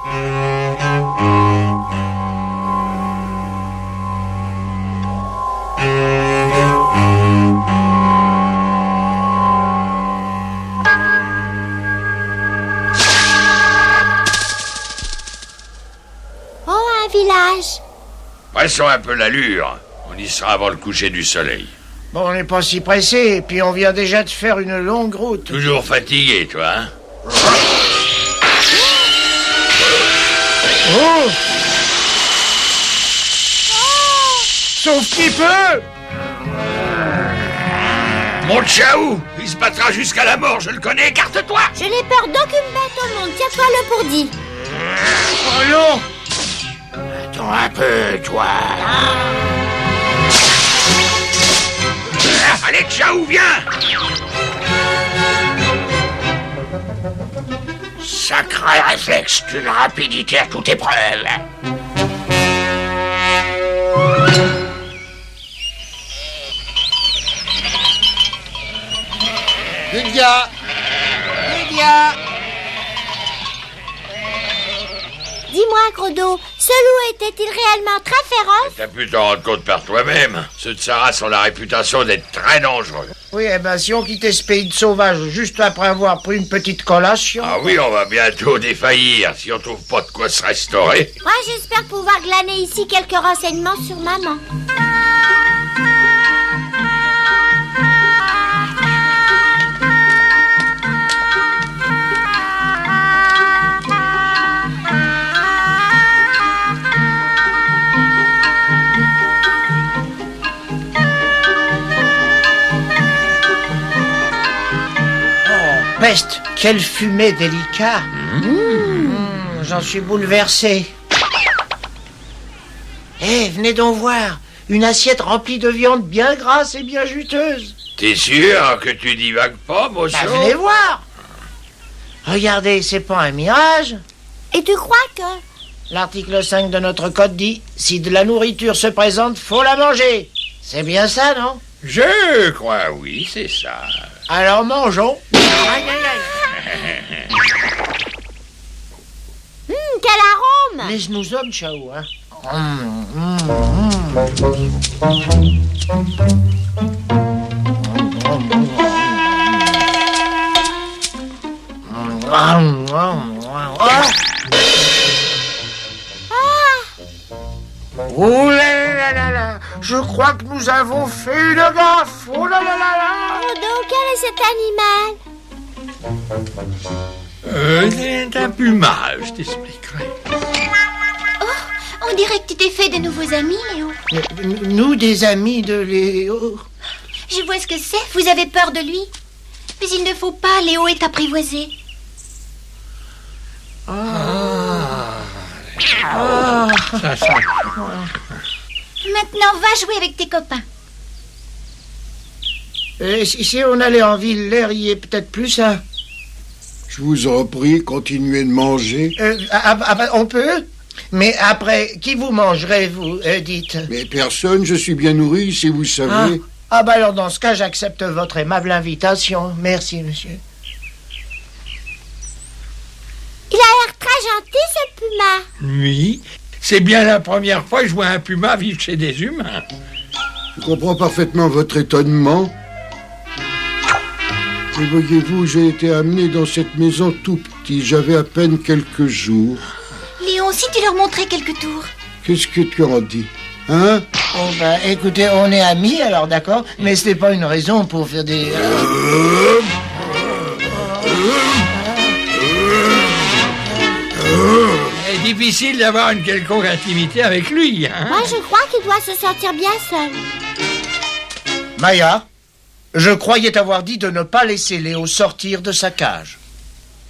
Village. Pressons un peu l'allure. On y sera avant le coucher du soleil. Bon, on n'est pas si pressé, et puis on vient déjà de faire une longue route. Toujours fatigué, toi, hein? Oh! Sauf qui peut! Mon Tchaou, il se battra jusqu'à la mort, je le connais, écarte-toi! Je n'ai peur d'aucune bête au monde, tiens-toi le pour dit. Oh non! Attends un peu, toi. Allez, Tchaou, viens! Sacré réflexe d'une rapidité à toute épreuve. Lydia! Lydia! Dis-moi, Crodo, ce loup était-il réellement très féroce? T'as pu t'en rendre compte par toi-même. Ceux de sa race ont la réputation d'être très dangereux. Oui, eh ben, si on quittait ce pays de sauvages juste après avoir pris une petite collation... Ah oui, on va bientôt défaillir si on trouve pas de quoi se restaurer. Moi, j'espère pouvoir glaner ici quelques renseignements sur maman. Peste, quelle fumée délicate. J'en suis bouleversé. Eh, venez donc voir. Une assiette remplie de viande bien grasse et bien juteuse. T'es sûr que tu divagues pas, Mosso? Bah, venez voir. Regardez, c'est pas un mirage. Et tu crois que... L'article 5 de notre code dit « Si de la nourriture se présente, faut la manger ». C'est bien ça, non? Je crois, oui, c'est ça. Alors mangeons. Quel arôme! Laisse-nous hommes, Chao, hein. Oh là là là là! Je crois que nous avons fait une gaffe! Oh là là là là! Crodo, quel est cet animal? C'est un plumage, je t'expliquerai. On dirait que tu t'es fait de nouveaux amis, Léo. Nous, des amis de Léo. Je vois ce que c'est, vous avez peur de lui. Mais il ne faut pas, Léo est apprivoisé. Maintenant, va jouer avec tes copains. Si on allait en ville, l'air y est peut-être plus sain. Je vous en prie, continuez de manger. On peut? Mais après, qui vous mangerez, vous, dites? Mais personne, je suis bien nourri, si vous savez. Bah alors dans ce cas, j'accepte votre aimable invitation. Merci, monsieur. Il a l'air très gentil, ce puma. Oui, c'est bien la première fois que je vois un puma vivre chez des humains. Je comprends parfaitement votre étonnement. Et voyez-vous, j'ai été amené dans cette maison tout petit. J'avais à peine quelques jours. Léon, si tu leur montrais quelques tours. Qu'est-ce que tu en dis? Hein? Oh, bah, écoutez, on est amis, alors d'accord, mais ce n'est pas une raison pour faire des... C'est difficile d'avoir une quelconque intimité avec lui, hein? Moi, je crois qu'il doit se sentir bien seul. Maya, je croyais t'avoir dit de ne pas laisser Léo sortir de sa cage.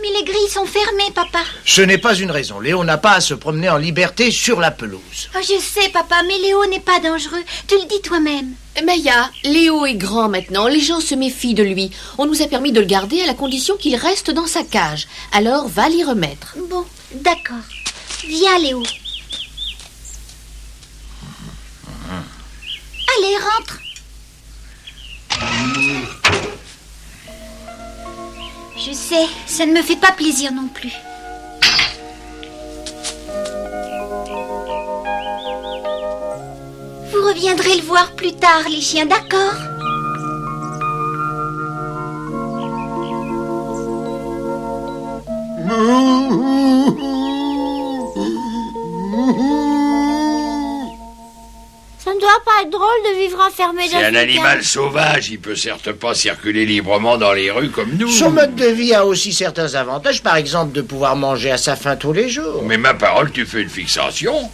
Mais les grilles sont fermées, papa. Ce n'est pas une raison. Léo n'a pas à se promener en liberté sur la pelouse. Oh, je sais, papa, mais Léo n'est pas dangereux. Tu le dis toi-même. Maya, Léo est grand maintenant. Les gens se méfient de lui. On nous a permis de le garder à la condition qu'il reste dans sa cage. Alors, va l'y remettre. Bon, d'accord. Viens, Léo. Allez, rentre. Je sais, ça ne me fait pas plaisir non plus. reviendrez le voir plus tard, les chiens, d'accord? Ça ne doit pas être drôle de vivre enfermé dans C'est un une animal cage. sauvage, il peut certes pas circuler librement dans les rues comme nous. Son mode de vie a aussi certains avantages, par exemple de pouvoir manger à sa faim tous les jours. Mais ma parole, tu fais une fixation.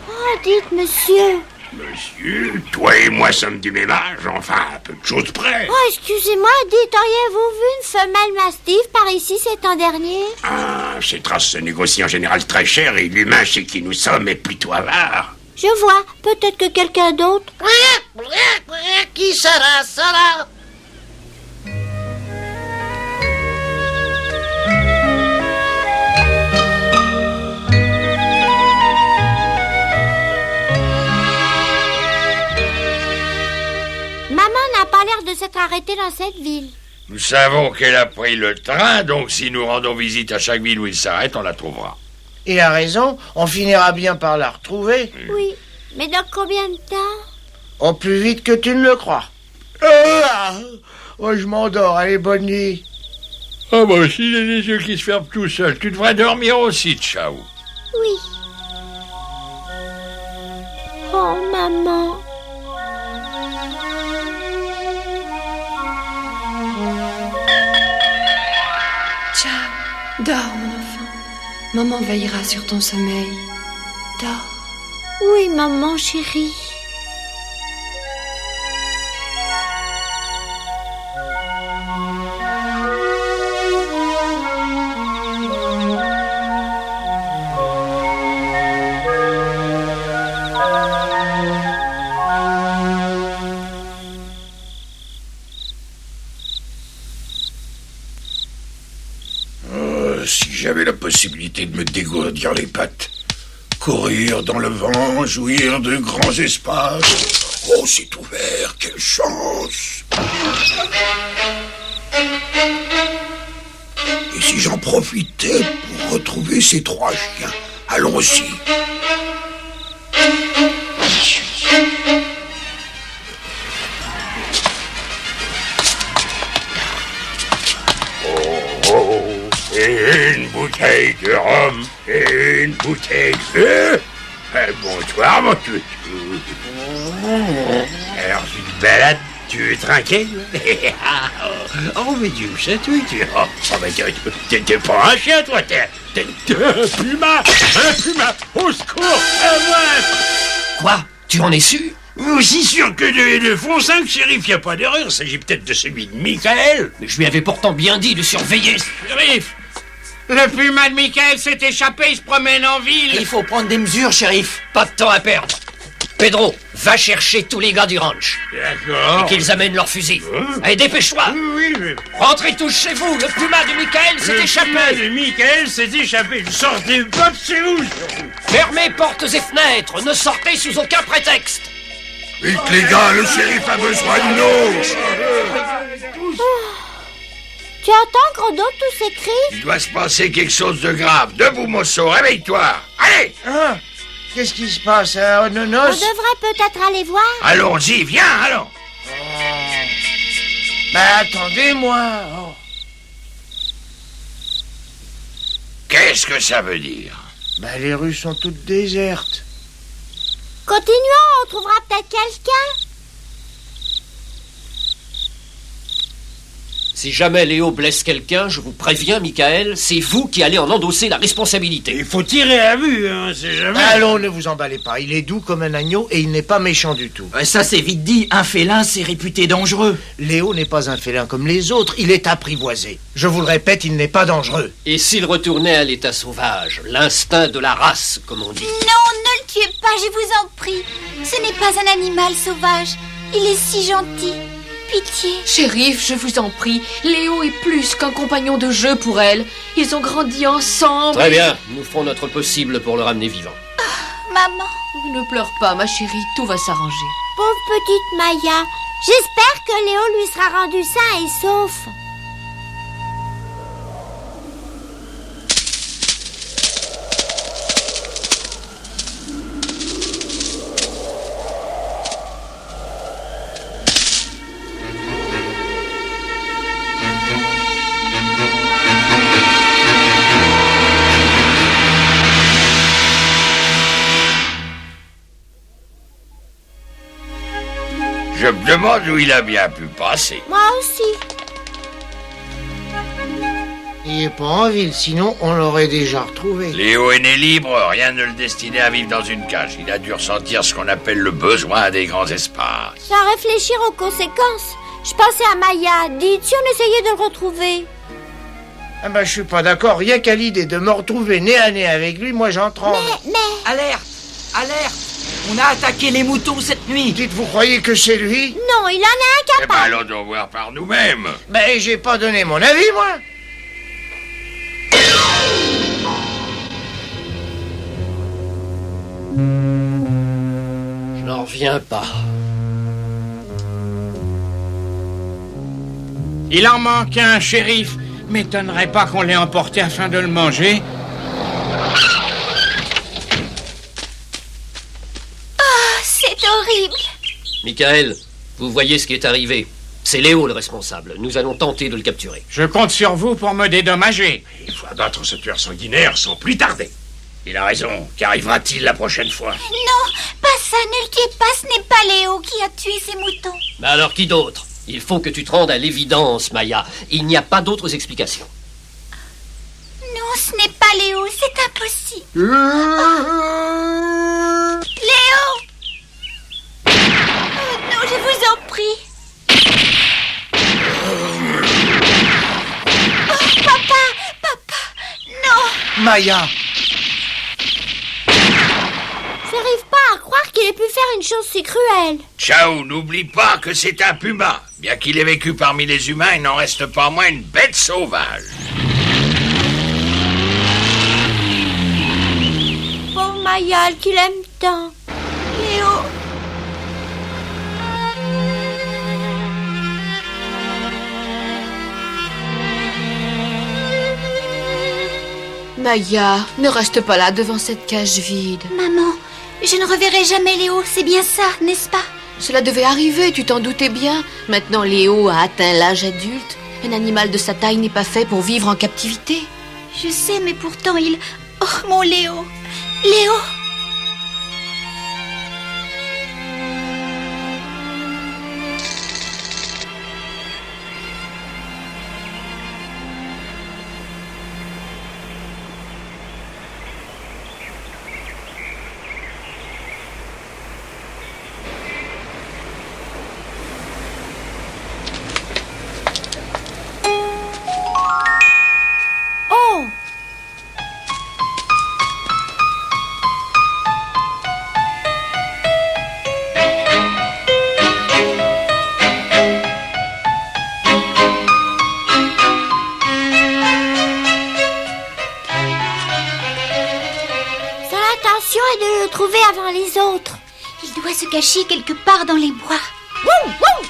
Oh, dites, monsieur. Monsieur, toi et moi sommes du même âge, enfin, à peu de choses près. Oh, excusez-moi, dites, auriez-vous vu une femelle mastif par ici cet an dernier? Ah, ces traces se négocient en général très cher et l'humain chez qui nous sommes est plutôt avare. Je vois, peut-être que quelqu'un d'autre. Qui sera, sera? Maman n'a pas l'air de s'être arrêtée dans cette ville. Nous savons qu'elle a pris le train, donc si nous rendons visite à chaque ville où il s'arrête, on la trouvera. Il a raison, on finira bien par la retrouver. Oui, mais dans combien de temps? Oh, plus vite que tu ne le crois. Oh, je m'endors, allez, bonne nuit. Ah bah aussi, j'ai les yeux qui se ferment tout seuls. Tu devrais dormir aussi, Tchao. Oui. Oh, maman. Ciao, dors mon enfant. Maman veillera sur ton sommeil. Dors. Oui, maman chérie. Si j'avais la possibilité de me dégourdir les pattes, courir dans le vent, jouir de grands espaces. Oh, c'est ouvert, quelle chance! Et si j'en profitais pour retrouver ces trois chiens? Allons aussi. Et une bouteille de rhum et une bouteille de... bonsoir, mon toutou. Alors, tu te balades, tu es tranquille? Oh, mais Dieu, c'est toi, tu... Oh, mais t'es pas un chien, toi, t'es un puma! Un puma! Au secours! Quoi? Tu en es sûr? Aussi sûr que de fond 5, shérif, y a pas d'erreur. Il s'agit peut-être de celui de Michael. Mais je lui avais pourtant bien dit de surveiller. Shérif! Le puma de Michael s'est échappé, il se promène en ville. Il faut prendre des mesures, shérif. Pas de temps à perdre. Pedro, va chercher tous les gars du ranch. D'accord. Et qu'ils amènent leurs fusils. Allez, dépêche-toi. Oui, mais... Rentrez tous chez vous. Le puma de Michael s'est échappé. Le puma de Michael s'est échappé. Sortez pas de chez vous. Fermez portes et fenêtres. Ne sortez sous aucun prétexte. Vite, les gars, le shérif a besoin de nous. Tu entends, gros dos, tous ces cris? Il doit se passer quelque chose de grave. Debout, Mosso, réveille-toi. Allez! Hein? Qu'est-ce qui se passe, On Nonos? devrait peut-être aller voir. Allons-y, viens, allons. Attendez-moi. Oh. Qu'est-ce que ça veut dire? Les rues sont toutes désertes. Continuons, on trouvera peut-être quelqu'un. Si jamais Léo blesse quelqu'un, je vous préviens, Michael, c'est vous qui allez en endosser la responsabilité. Il faut tirer à vue, hein, c'est jamais... Allons, ne vous emballez pas. Il est doux comme un agneau et il n'est pas méchant du tout. Ça, c'est vite dit. Un félin, c'est réputé dangereux. Léo n'est pas un félin comme les autres. Il est apprivoisé. Je vous le répète, il n'est pas dangereux. Et s'il retournait à l'état sauvage, l'instinct de la race, comme on dit. Non, ne le tuez pas, je vous en prie. Ce n'est pas un animal sauvage. Il est si gentil. Pitié. Shérif, je vous en prie, Léo est plus qu'un compagnon de jeu pour elle. Ils ont grandi ensemble. Très bien, nous ferons notre possible pour le ramener vivant. Maman. Ne pleure pas, ma chérie, tout va s'arranger. Pauvre petite Maya. J'espère que Léo lui sera rendu sain et sauf. me demande où il a bien pu passer. Moi aussi. Il est pas en ville, sinon on l'aurait déjà retrouvé. Léo est né libre, rien ne le destinait à vivre dans une cage. Il a dû ressentir ce qu'on appelle le besoin des grands espaces. Sans réfléchir aux conséquences. Je pensais à Maya. Dites si on essayait de le retrouver. Ah bah je suis pas d'accord, rien qu'à l'idée de me retrouver nez à nez avec lui, moi j'en tremble. Mais... Alerte! Alerte! On a attaqué les moutons cette nuit. Dites, vous croyez que c'est lui? Non, il en est Eh ben, incapable. allons donc voir par nous-mêmes. Ben j'ai pas donné mon avis, moi. Je n'en reviens pas. Il en manque un, shérif. M'étonnerait pas qu'on l'ait emporté afin de le manger. Oh, c'est horrible. Michael, vous voyez ce qui est arrivé. C'est Léo le responsable. Nous allons tenter de le capturer. Je compte sur vous pour me dédommager. Il faut abattre ce tueur sanguinaire sans plus tarder. Il a raison. Qu'arrivera-t-il la prochaine fois? Non, pas ça, ne le tuez pas, ce n'est pas Léo qui a tué ces moutons. Mais alors qui d'autre? Il faut que tu te rendes à l'évidence, Maya. Il n'y a pas d'autres explications. Non, ce n'est pas Léo, c'est impossible. Léo! Oh non, je vous en prie. Oh, papa, non. Maya. J'arrive pas à croire qu'il ait pu faire une chose si cruelle. Ciao, n'oublie pas que c'est un puma. Bien qu'il ait vécu parmi les humains, il n'en reste pas moins une bête sauvage. Pauvre Mayal qu'il aime tant. Léo. Maya, ne reste pas là devant cette cage vide. Maman, je ne reverrai jamais Léo, c'est bien ça, n'est-ce pas? Cela devait arriver, tu t'en doutais bien. Maintenant, Léo a atteint l'âge adulte. Un animal de sa taille n'est pas fait pour vivre en captivité. Je sais, mais pourtant il... Oh, mon Léo. Léo. Oh! Son intention est de le trouver avant les autres. Il doit se cacher quelque part dans les bois. Wouh, wouh!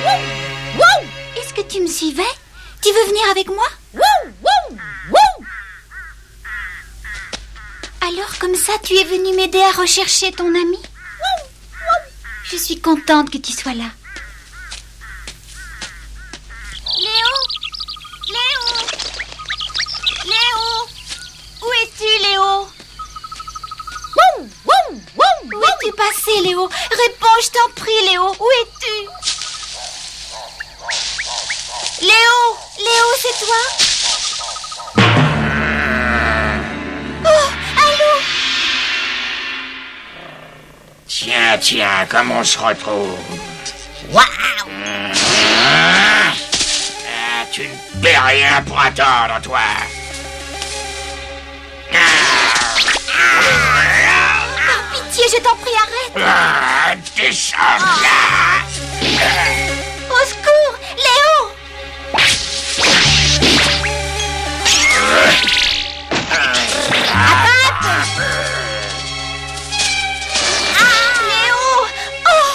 Wouh, wouh! Est-ce que tu me suivais? Tu veux venir avec moi? Wouh, wouh, wouh! Alors comme ça, tu es venu m'aider à rechercher ton ami? Je suis contente que tu sois là. Léo! Léo! Léo! Où es-tu, Léo? Wouh, wouh, wouh! Où es-tu passé, Léo? Réponds, je t'en prie, Léo. Où es-tu? Léo! Léo, c'est toi? Oh, allô? Tiens, comme on se retrouve. Waouh! Tu ne perds rien pour attendre, toi. Par pitié, je t'en prie, arrête! Descends là! Au secours! Léo! Léo! Oh!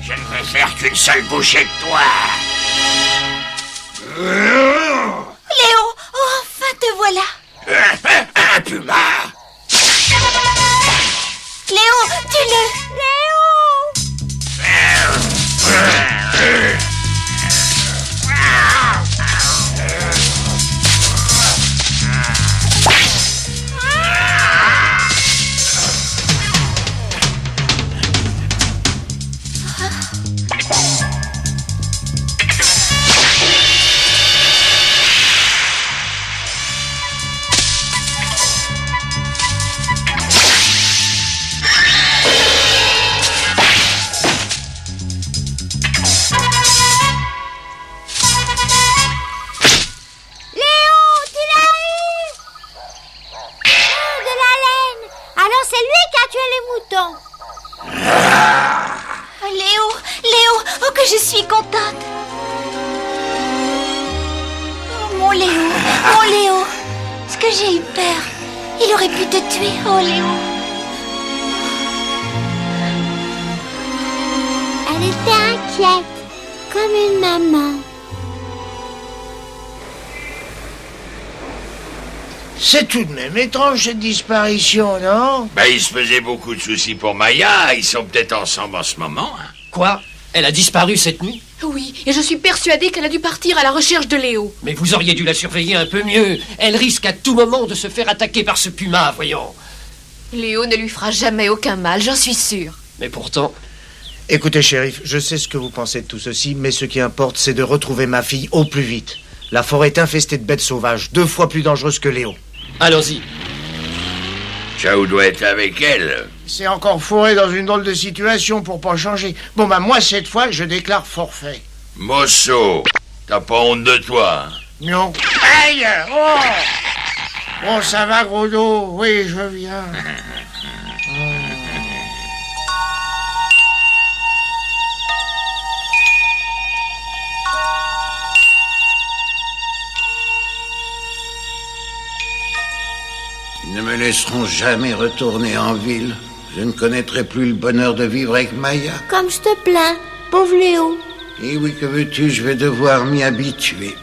Je ne vais faire qu'une seule bouchée de toi. Léo! Oh, enfin te voilà! Un puma! Léo, tue-le! Je suis contente. Oh, mon Léo, est-ce que j'ai eu peur? Il aurait pu te tuer, oh Léo. Elle était inquiète, comme une maman. C'est tout de même étrange cette disparition, non? Il se faisait beaucoup de soucis pour Maya. Ils sont peut-être ensemble en ce moment. Hein. Quoi? Elle a disparu cette nuit? Oui, et je suis persuadée qu'elle a dû partir à la recherche de Léo. Mais vous auriez dû la surveiller un peu mieux. Elle risque à tout moment de se faire attaquer par ce puma, voyons. Léo ne lui fera jamais aucun mal, j'en suis sûre. Mais pourtant... Écoutez, shérif, je sais ce que vous pensez de tout ceci, mais ce qui importe, c'est de retrouver ma fille au plus vite. La forêt est infestée de bêtes sauvages, 2 fois plus dangereuses que Léo. Allons-y. Chao doit être avec elle. C'est encore fourré dans une drôle de situation pour pas changer. Bon, moi, cette fois, je déclare forfait. Mosso, t'as pas honte de toi, hein? Non. Aïe! Oh! Bon, ça va, gros dos. Oui, je viens. Ils ne me laisseront jamais retourner en ville. Je ne connaîtrai plus le bonheur de vivre avec Maya. Comme je te plains, pauvre Léo. Et oui, que veux-tu, je vais devoir m'y habituer.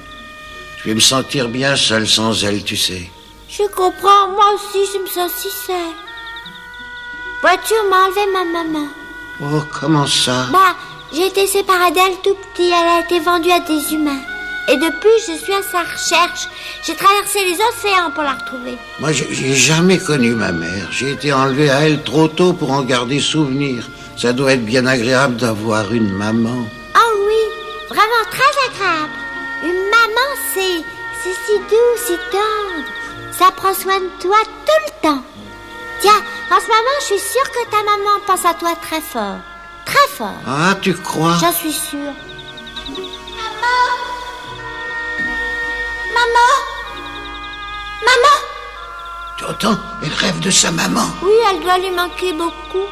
Je vais me sentir bien seul sans elle, tu sais. Je comprends, moi aussi je me sens si seule. Vois-tu, on m'a enlevé ma maman. Oh, comment ça? J'ai été séparée d'elle tout petit, elle a été vendue à des humains. Et depuis, je suis à sa recherche. J'ai traversé les océans pour la retrouver. Moi, j'ai jamais connu ma mère. J'ai été enlevé à elle trop tôt pour en garder souvenir. Ça doit être bien agréable d'avoir une maman. Oh oui, vraiment très agréable. Une maman, c'est si doux, si tendre. Ça prend soin de toi tout le temps. Tiens, en ce moment, je suis sûre que ta maman pense à toi très fort. Très fort. Ah, tu crois? J'en suis sûre. Maman! Tu entends? Elle rêve de sa maman. Oui, elle doit lui manquer beaucoup.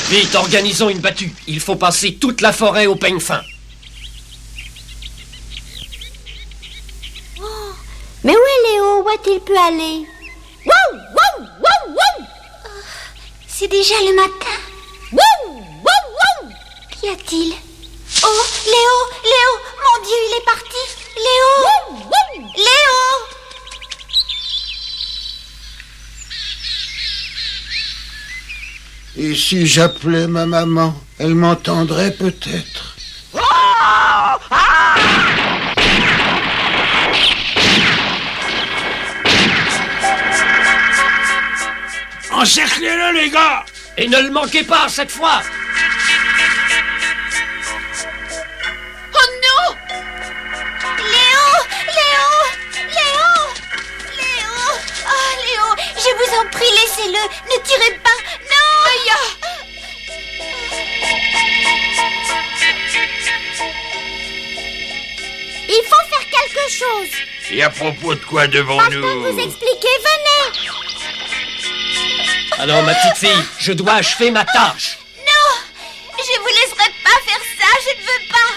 Vite, organisons une battue. Il faut passer toute la forêt au peigne fin. Oh, mais où est Léo? Où a-t-il pu aller? Wouh, wouh, wouh, wouh. C'est déjà le matin. Wouh, wouh, wouh. Qu'y a-t-il? Oh, Léo, mon Dieu, il est parti. Léo, wouh, wouh. Léo. Et si j'appelais ma maman, elle m'entendrait peut-être. Encerclez-le, les gars! Et ne le manquez pas cette fois! Oh non! Léo! Oh, Léo, je vous en prie, laissez-le. Ne tirez pas. Non! Maya! Il faut faire quelque chose. Et à propos de quoi Je peux devons-nous... vous expliquer, venez. Alors, ma petite fille, je dois achever ma tâche. Non! Je vous laisserai pas faire ça, je ne veux pas.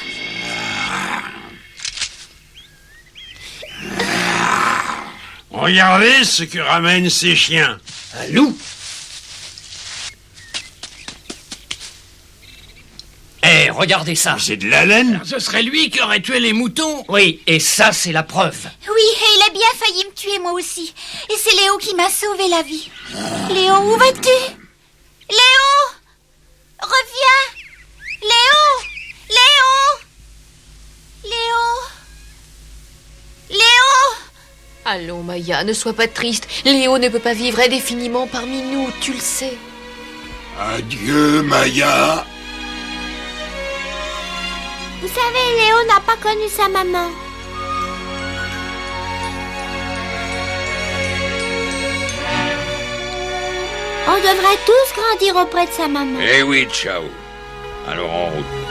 Regardez ce que ramènent ces chiens. Un loup? Eh, regardez ça. C'est de la laine. Ce serait lui qui aurait tué les moutons. Oui, et ça, c'est la preuve. Oui, et il a bien failli me tuer moi aussi. Et c'est Léo qui m'a sauvé la vie. Léo, où vas-tu? Léo! Reviens! Léo! Allons, Maya, ne sois pas triste. Léo ne peut pas vivre indéfiniment parmi nous, tu le sais. Adieu, Maya. Vous savez, Léo n'a pas connu sa maman. On devrait tous grandir auprès de sa maman. Eh oui, ciao. Alors en route.